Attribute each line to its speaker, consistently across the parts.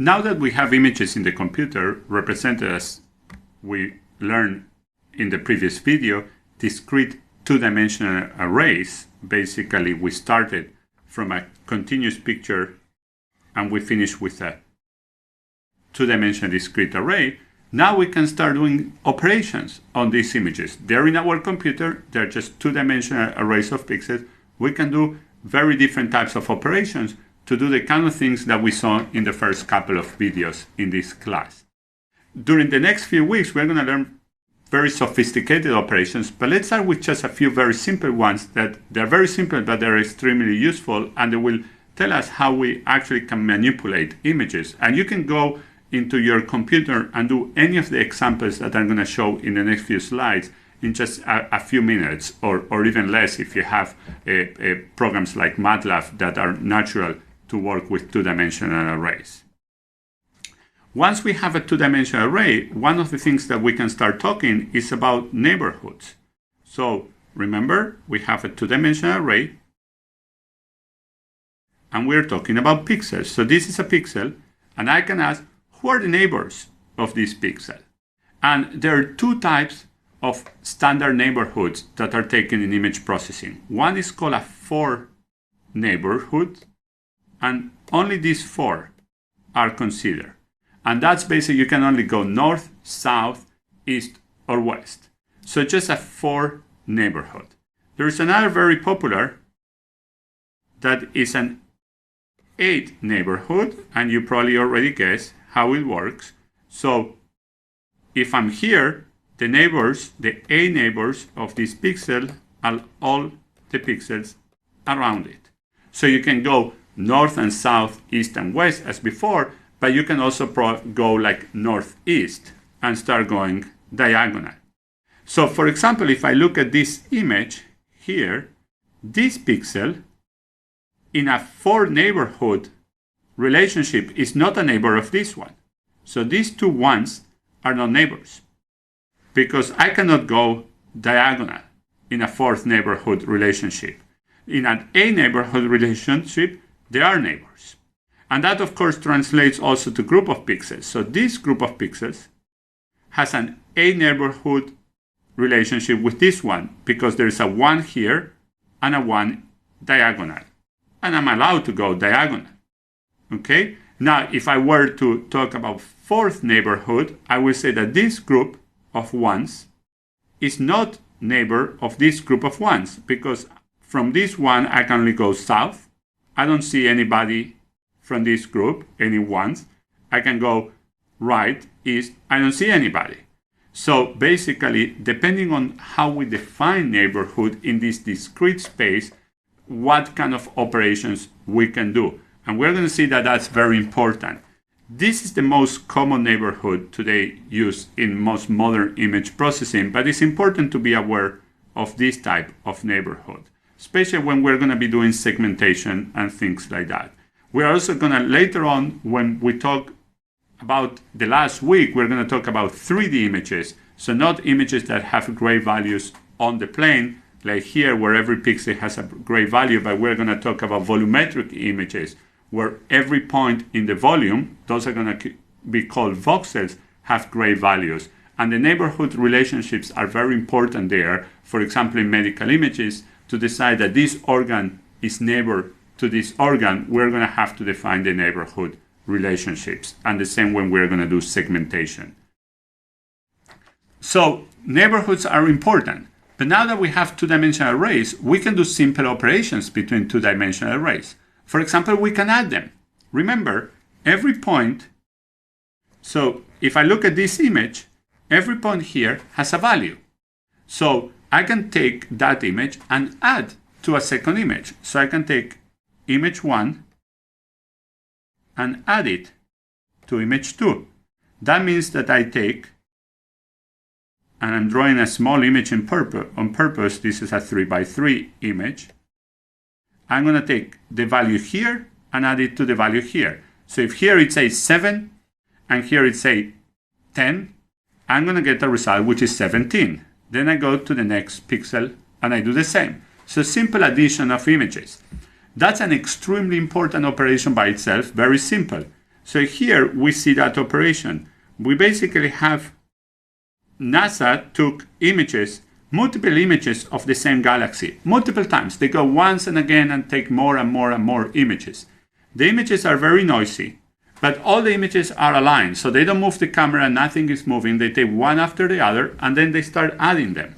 Speaker 1: Now that we have images in the computer represented as we learned in the previous video, discrete two-dimensional arrays, basically we started from a continuous picture and we finished with a two-dimensional discrete array. Now we can start doing operations on these images. They're in our computer, they're just two-dimensional arrays of pixels. We can do very different types of operations to do the kind of things that we saw in the first couple of videos in this class. During the next few weeks, we're going to learn very sophisticated operations, but let's start with just a few very simple ones that they're very simple, but they're extremely useful, and they will tell us how we actually can manipulate images. And you can go into your computer and do any of the examples that I'm going to show in the next few slides in just a few minutes, or even less if you have programs like MATLAB that are natural to work with two-dimensional arrays. Once we have a two-dimensional array, one of the things that we can start talking is about neighborhoods. So remember, we have a two-dimensional array, and we're talking about pixels. So this is a pixel, and I can ask, who are the neighbors of this pixel? And there are two types of standard neighborhoods that are taken in image processing. One is called a 4 neighborhood, and only these 4 are considered. And that's basically, you can only go north, south, east, or west. So just a 4 neighborhood. There's another very popular that is an 8 neighborhood, and you probably already guessed how it works. So if I'm here, the neighbors, the A neighbors of this pixel are all the pixels around it. So you can go north and south, east and west as before, but you can also go like northeast and start going diagonal. So for example, if I look at this image here, this pixel in a 4 neighborhood relationship is not a neighbor of this one. So these two ones are not neighbors, because I cannot go diagonal in a 4th neighborhood relationship. In an A neighborhood relationship, they are neighbors. And that, of course, translates also to group of pixels. So this group of pixels has an A neighborhood relationship with this one, because there is a 1 here and a 1 diagonal. And I'm allowed to go diagonal. Okay? Now, if I were to talk about 4th neighborhood, I will say that this group of 1s is not neighbor of this group of 1s, because from this one I can only go south. I don't see anybody from this group, any 1s. I can go right, east, I don't see anybody. So basically, depending on how we define neighborhood in this discrete space, what kind of operations we can do. And we're going to see that that's very important. This is the most common neighborhood today used in most modern image processing, but it's important to be aware of this type of neighborhood, especially when we're going to be doing segmentation and things like that. We're also going to, later on, when we talk about the last week, we're going to talk about 3D images. So not images that have gray values on the plane, like here where every pixel has a gray value, but we're going to talk about volumetric images, where every point in the volume, those are going to be called voxels, have gray values. And the neighborhood relationships are very important there. For example, in medical images, to decide that this organ is neighbor to this organ, we're going to have to define the neighborhood relationships. And the same when we're going to do segmentation. So neighborhoods are important. But now that we have two-dimensional arrays, we can do simple operations between two-dimensional arrays. For example, we can add them. Remember, every point, so if I look at this image, every point here has a value. So I can take that image and add to a second image. So I can take image 1 and add it to image 2. That means that I take, and I'm drawing a small image on purpose, this is a 3x3 image. I'm going to take the value here and add it to the value here. So if here it says 7 and here it says 10, I'm going to get a result which is 17. Then I go to the next pixel and I do the same. So simple addition of images. That's an extremely important operation by itself, very simple. So here we see that operation. We basically have NASA took images, multiple images of the same galaxy, multiple times. They go once and again and take more and more and more images. The images are very noisy, but all the images are aligned. So they don't move the camera, nothing is moving. They take one after the other, and then they start adding them.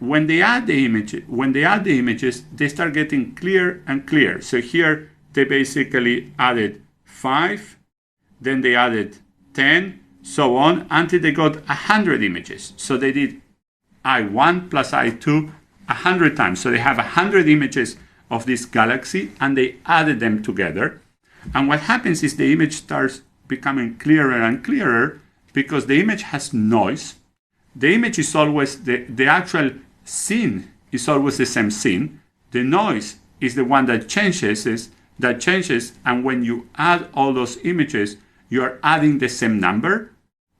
Speaker 1: When they add the images, they start getting clearer and clearer. So here they basically added 5, then they added 10, so on, until they got 100 images. So they did I1 plus I2 100 times. So they have 100 images of this galaxy, and they added them together. And what happens is the image starts becoming clearer and clearer because the image has noise. The image is always, the actual scene is always the same scene. The noise is the one that changes, and when you add all those images, you are adding the same number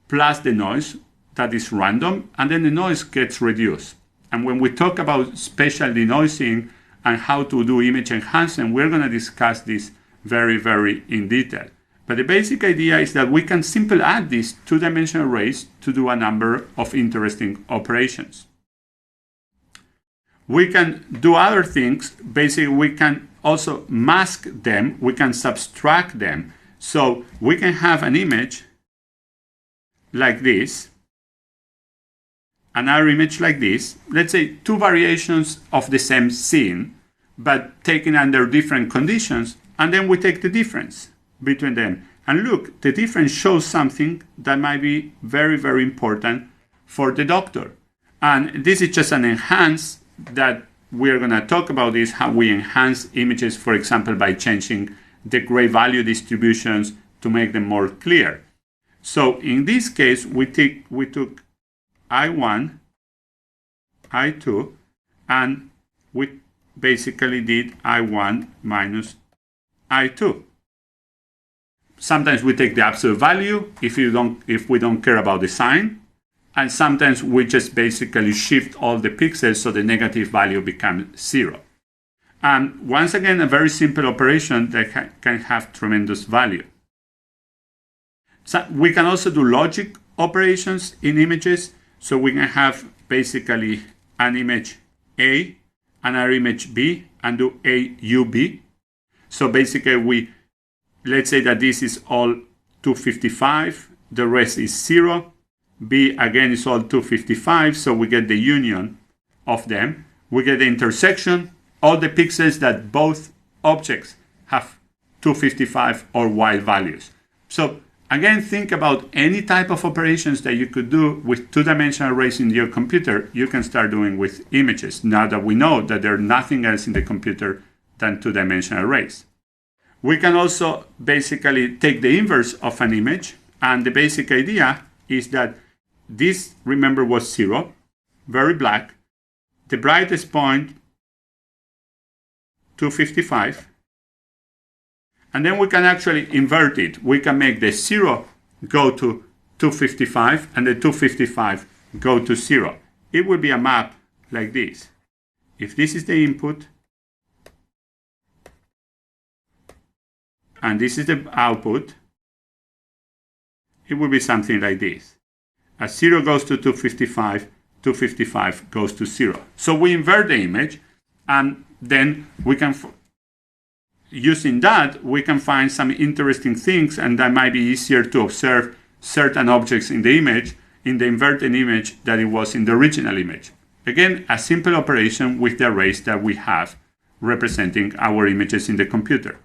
Speaker 1: plus the noise that is random, and then the noise gets reduced. And when we talk about spatial denoising and how to do image enhancement, we're going to discuss this very, very in detail. But the basic idea is that we can simply add these two-dimensional arrays to do a number of interesting operations. We can do other things. Basically, we can also mask them. We can subtract them. So we can have an image like this, another image like this. Let's say two variations of the same scene, but taken under different conditions. And then we take the difference between them. And look, the difference shows something that might be very, very important for the doctor. And this is just an enhance that we're going to talk about this, how we enhance images, for example, by changing the gray value distributions to make them more clear. So in this case, we took I1, I2, and we basically did I1 minus I2. Sometimes we take the absolute value if we don't care about the sign, and sometimes we just basically shift all the pixels so the negative value becomes 0. And once again, a very simple operation that can have tremendous value. So we can also do logic operations in images. So we can have basically an image A, another image B, and do AUB. So basically let's say that this is all 255, the rest is 0. B again is all 255, so we get the union of them. We get the intersection, all the pixels that both objects have 255 or wide values. So again, think about any type of operations that you could do with two-dimensional arrays in your computer, you can start doing with images, now that we know that there's nothing else in the computer than two-dimensional arrays. We can also basically take the inverse of an image, and the basic idea is that this, remember, was 0, very black. The brightest point, 255. And then we can actually invert it. We can make the 0 go to 255 and the 255 go to 0. It will be a map like this. If this is the input, and this is the output, it will be something like this. As 0 goes to 255, 255 goes to 0. So we invert the image, and then we can, using that, we can find some interesting things, and that might be easier to observe certain objects in the image, in the inverted image, than it was in the original image. Again, a simple operation with the arrays that we have representing our images in the computer.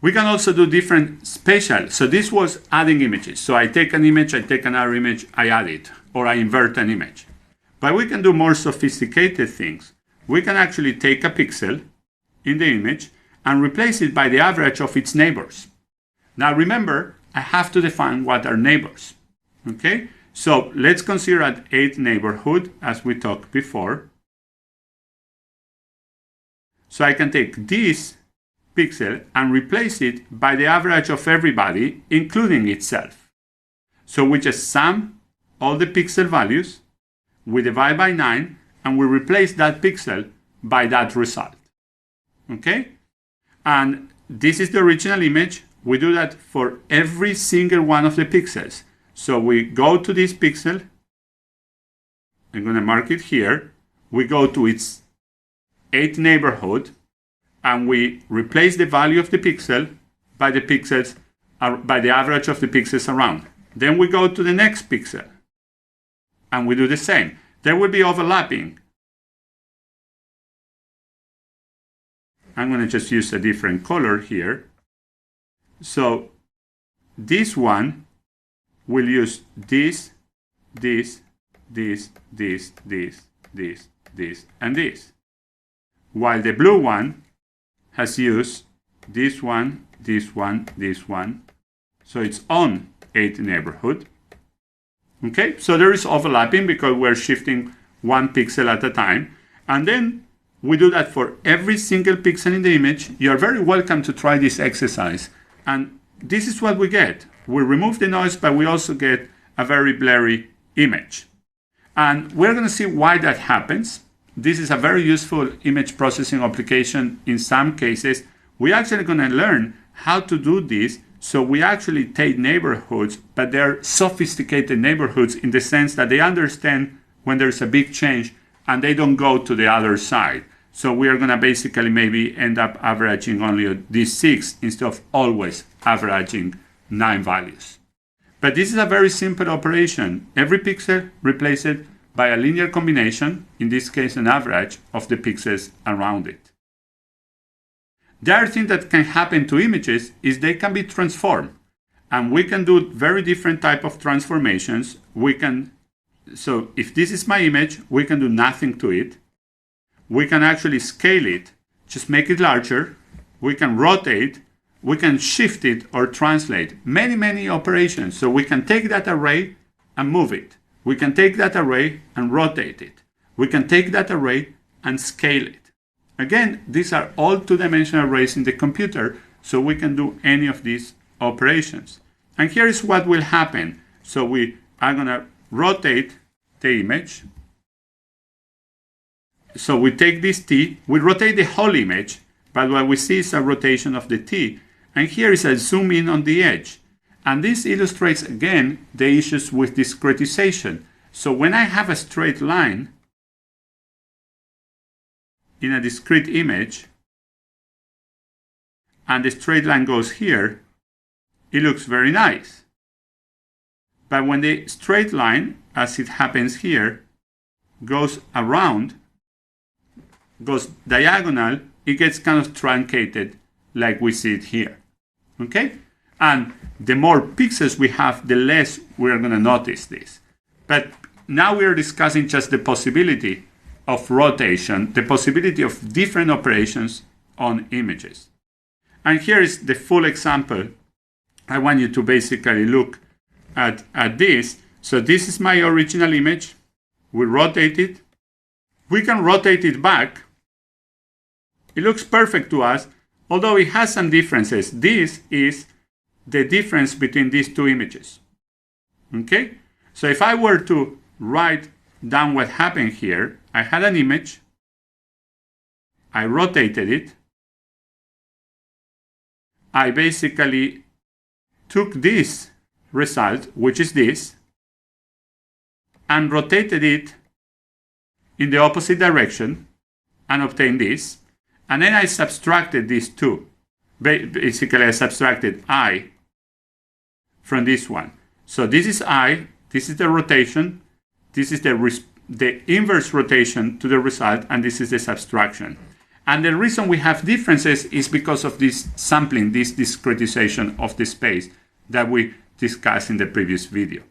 Speaker 1: We can also do different spatial. So this was adding images. So I take an image, I take another image, I add it, or I invert an image. But we can do more sophisticated things. We can actually take a pixel in the image and replace it by the average of its neighbors. Now remember, I have to define what are neighbors. Okay? So let's consider an 8 neighborhood, as we talked before. So I can take this pixel and replace it by the average of everybody, including itself. So we just sum all the pixel values, we divide by 9, and we replace that pixel by that result. Okay? And this is the original image. We do that for every single one of the pixels. So we go to this pixel. I'm going to mark it here. We go to its 8th neighborhood, and we replace the value of the pixel by the pixels, by the average of the pixels around. Then we go to the next pixel, and we do the same. There will be overlapping. I'm going to just use a different color here. So this one will use this, this, this, this, this, this, this, and this. While the blue one has used this one, this one, this one. So it's on 8th neighborhood. Okay, so there is overlapping because we're shifting one pixel at a time. And then we do that for every single pixel in the image. You're very welcome to try this exercise. And this is what we get. We remove the noise, but we also get a very blurry image. And we're going to see why that happens. This is a very useful image processing application. In some cases, we're actually going to learn how to do this. So we actually take neighborhoods, but they're sophisticated neighborhoods in the sense that they understand when there's a big change and they don't go to the other side. So we are going to basically maybe end up averaging only these 6 instead of always averaging 9 values. But this is a very simple operation. Every pixel replace it by a linear combination, in this case an average of the pixels around it. The other thing that can happen to images is they can be transformed. And we can do very different type of transformations. So if this is my image, we can do nothing to it. We can actually scale it, just make it larger. We can rotate, we can shift it or translate. Many operations. So we can take that array and move it. We can take that array and rotate it. We can take that array and scale it. Again, these are all two-dimensional arrays in the computer, so we can do any of these operations. And here is what will happen. So we are going to rotate the image. So we take this T, we rotate the whole image, but what we see is a rotation of the T. And here is a zoom in on the edge. And this illustrates again the issues with discretization. So when I have a straight line in a discrete image, and the straight line goes here, it looks very nice. But when the straight line, as it happens here, goes around, goes diagonal, it gets kind of truncated like we see it here. Okay? And the more pixels we have, the less we're going to notice this. But now we are discussing just the possibility of rotation, the possibility of different operations on images. And here is the full example. I want you to basically look at this. So this is my original image. We rotate it. We can rotate it back. It looks perfect to us, although it has some differences. This is the difference between these two images. Okay? So if I were to write down what happened here, I had an image, I rotated it, I basically took this result, which is this, and rotated it in the opposite direction and obtained this. And then I subtracted these two. Basically, I subtracted I from this one. So this is I, this is the rotation, this is the inverse rotation to the result, and this is the subtraction. And the reason we have differences is because of this sampling, this discretization of the space that we discussed in the previous video.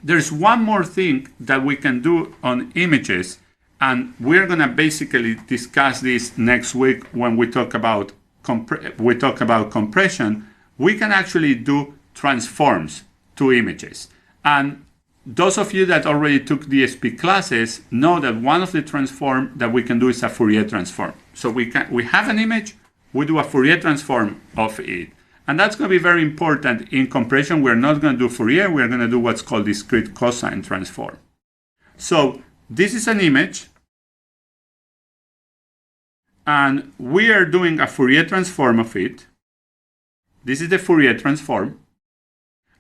Speaker 1: There's one more thing that we can do on images, and we're going to basically discuss this next week when we talk about compression. We can actually do transforms to images. And those of you that already took DSP classes know that one of the transform that we can do is a Fourier transform. So we have an image, we do a Fourier transform of it. And that's going to be very important in compression. We're not going to do Fourier, we're going to do what's called discrete cosine transform. So this is an image, And we are doing a Fourier transform of it. This is the Fourier transform.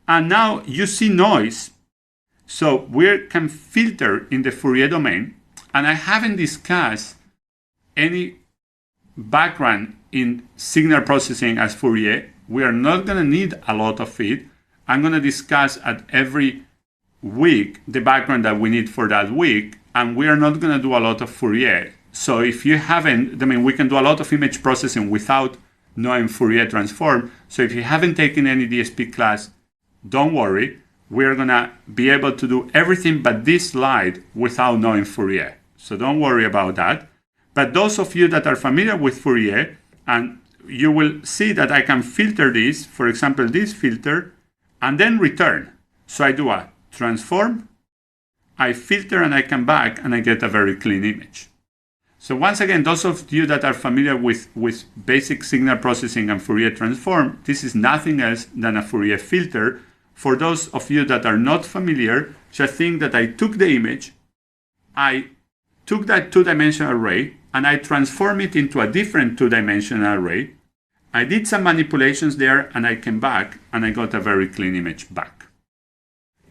Speaker 1: And now you see noise. So we can filter in the Fourier domain. And I haven't discussed any background in signal processing as Fourier. We are not going to need a lot of it. I'm going to discuss at every week the background that we need for that week. And we are not going to do a lot of Fourier. So if you haven't, we can do a lot of image processing without knowing Fourier transform. So if you haven't taken any DSP class, don't worry. We're going to be able to do everything but this slide without knowing Fourier. So don't worry about that. But those of you that are familiar with Fourier, and you will see that I can filter this, for example, this filter, and then return. So I do a transform, I filter, and I come back, and I get a very clean image. So once again, those of you that are familiar with basic signal processing and Fourier transform, this is nothing else than a Fourier filter. For those of you that are not familiar, just think that I took the image, I took that two-dimensional array, and I transformed it into a different two-dimensional array. I did some manipulations there, and I came back, and I got a very clean image back.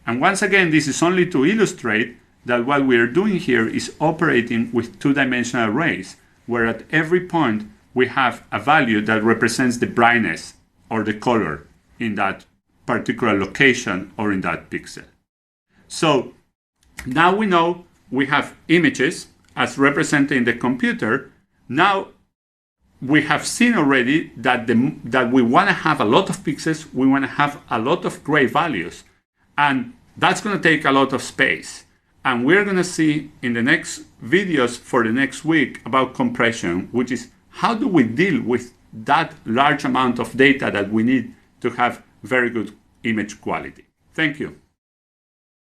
Speaker 1: And once again, this is only to illustrate that what we are doing here is operating with two-dimensional arrays, where at every point we have a value that represents the brightness or the color in that particular location or in that pixel. So now we know we have images as represented in the computer. Now we have seen already that we want to have a lot of pixels, we want to have a lot of gray values, and that's going to take a lot of space. And we're going to see in the next videos for the next week about compression, which is how do we deal with that large amount of data that we need to have very good image quality. Thank you.